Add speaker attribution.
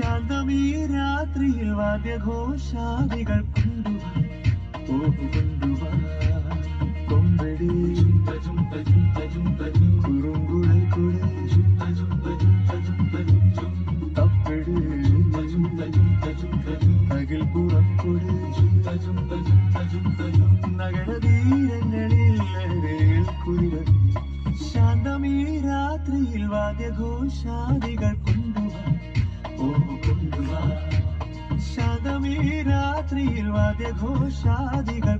Speaker 1: ശാന്തമീ രാത്രിയിൽ വാദ്യഘോഷാദികൾ കൊണ്ടുവാ കൊണ്ടുവാ കൊമ്പടി കുറുങ്കുഴൽ കുട തപ്പടി തകിൽ പുറക്കൊടി നഗരതീരങ്ങളിൽ കുതിര ശാന്തമീ രാത്രിയിൽ വാദ്യഘോഷാദികൾ കൊണ്ടുവാ കൊണ്ടുവാ ശാന്തമീ രാത്രിയിൽ വാദ്യഘോഷാദികൾ